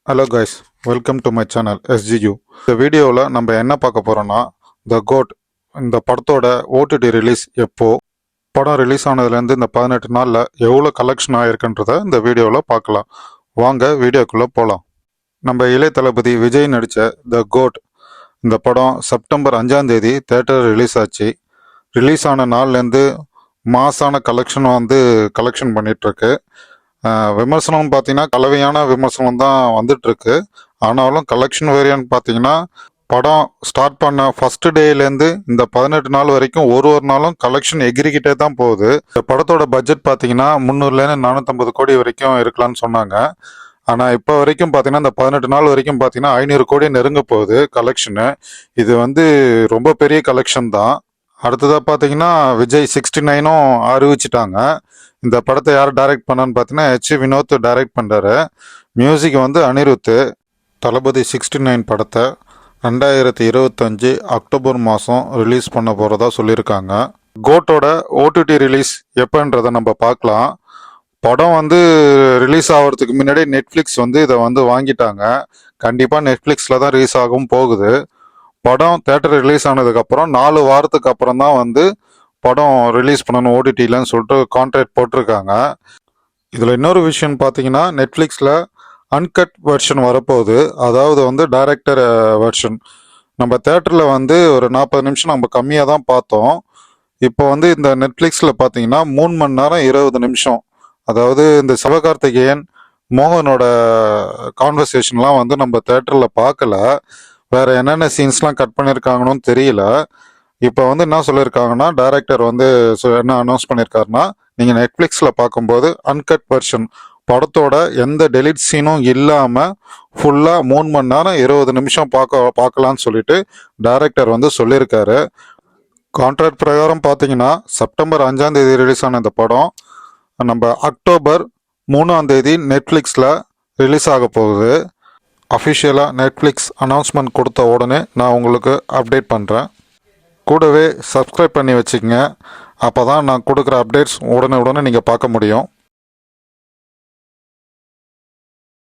Hello guys, welcome to my channel SGU. இந்த வீடியோவில் நம்ம என்ன பார்க்க போகிறோன்னா, த கோட் இந்த படத்தோட ஓடிடி ரிலீஸ் எப்போ, படம் ரிலீஸ் ஆனதுலேருந்து இந்த 18 நாளில் எவ்வளோ கலெக்ஷன் ஆகிருக்குன்றத இந்த வீடியோவில் பார்க்கலாம். வாங்க வீடியோக்குள்ளே போகலாம். நம்ம இளைய தளபதி விஜய் நடித்த த கோட் இந்த படம் செப்டம்பர் 5ஆம் தேதி தேட்டர் ரிலீஸ் ஆச்சு. ரிலீஸ் ஆன நாள்லேருந்து மாசான கலெக்ஷன் பண்ணிகிட்ருக்கு. விமர்சனம் பார்த்தீங்கன்னா கலவையான விமர்சனம் தான் வந்துட்டுருக்கு. ஆனாலும் கலெக்ஷன் வேரியன்ட் பார்த்தீங்கன்னா படம் ஸ்டார்ட் பண்ண ஃபர்ஸ்ட் டேலேருந்து இந்த 18 நாள் வரைக்கும் ஒரு நாளும் கலெக்ஷன் எகிரிக்கிட்டே தான் போகுது. இந்த படத்தோட பட்ஜெட் பார்த்தீங்கன்னா 300லேருந்து 450 கோடி வரைக்கும் இருக்கலாம்னு சொன்னாங்க. ஆனால் இப்போ வரைக்கும் பார்த்தீங்கன்னா இந்த 18 நாள் வரைக்கும் பார்த்தீங்கன்னா 500 கோடி நெருங்க போகுது கலெக்ஷனு. இது ரொம்ப பெரிய கலெக்ஷன் தான். அடுத்ததாக பார்த்தீங்கன்னா விஜய் 69ம் அறிவிச்சிட்டாங்க. இந்த படத்தை யார் டைரக்ட் பண்ணான்னு பார்த்தீங்கன்னா வினோத் டைரக்ட் பண்ணுறாரு. மியூசிக் அனிருத். தளபதி 69 படத்தை 2025 அக்டோபர் மாதம் ரிலீஸ் பண்ண போகிறதா சொல்லியிருக்காங்க. கோட்டோட ஓடிடி ரிலீஸ் எப்போன்றதை நம்ம பார்க்கலாம். படம் ரிலீஸ் ஆகிறதுக்கு முன்னாடி நெட்ஃப்ளிக்ஸ் இதை வாங்கிட்டாங்க. கண்டிப்பாக நெட்ஃப்ளிக்ஸில் தான் ரிலீஸ் ஆகவும் போகுது. படம் தேட்டர் ரிலீஸ் ஆனதுக்கப்புறம் 4 வாரத்துக்கு அப்புறம் தான் படம் ரிலீஸ் பண்ணணும் ஓடிடிலன்னு சொல்லிட்டு கான்ட்ராக்ட் போட்டிருக்காங்க. இதில் இன்னொரு விஷயம் பார்த்தீங்கன்னா நெட்ஃப்ளிக்ஸில் அன்கட் வெர்ஷன் வரப்போகுது. அதாவது டைரக்டர் வெர்ஷன். நம்ம தேட்டரில் ஒரு 40 நிமிஷம் நம்ம கம்மியாக தான் பார்த்தோம். இப்போ இந்த நெட்ஃப்ளிக்ஸில் பார்த்தீங்கன்னா 3 மணி நேரம் 20 நிமிஷம். அதாவது இந்த சிவகார்த்திகேயன் மோகனோட கான்வர்சேஷன்லாம் நம்ம தேட்டரில் பார்க்கல. வேற என்னென்ன சீன்ஸ்லாம் கட் பண்ணியிருக்காங்கன்னு தெரியல. இப்போ என்ன சொல்லியிருக்காங்கன்னா டைரக்டர் என்ன அனௌன்ஸ் பண்ணியிருக்காருன்னா, நீங்கள் நெட்ஃப்ளிக்ஸில் பார்க்கும்போது அன்கட் வெர்ஷன் படத்தோட எந்த டெலிட் சீனும் இல்லாமல் ஃபுல்லாக 3 மணி நேரம் 20 நிமிஷம் பார்க்கலான்னு சொல்லிட்டு டைரக்டர் சொல்லியிருக்காரு. கான்ட்ராக்ட் பிரகாரம் பார்த்தீங்கன்னா செப்டம்பர் 5ஆம் தேதி ரிலீஸ் ஆன இந்த படம் நம்ம அக்டோபர் 3ஆம் தேதி நெட்ஃப்ளிக்ஸில் ரிலீஸ் ஆக போகுது. அஃபிஷியலாக நெட்ஃப்ளிக்ஸ் அனௌன்ஸ்மெண்ட் கொடுத்த உடனே நான் உங்களுக்கு அப்டேட் பண்ணுறேன். கூடவே சப்ஸ்கிரைப் பண்ணி வச்சுக்கங்க. அப்போ தான் நான் கொடுக்குற அப்டேட்ஸ் உடனே நீங்கள் பார்க்க முடியும்.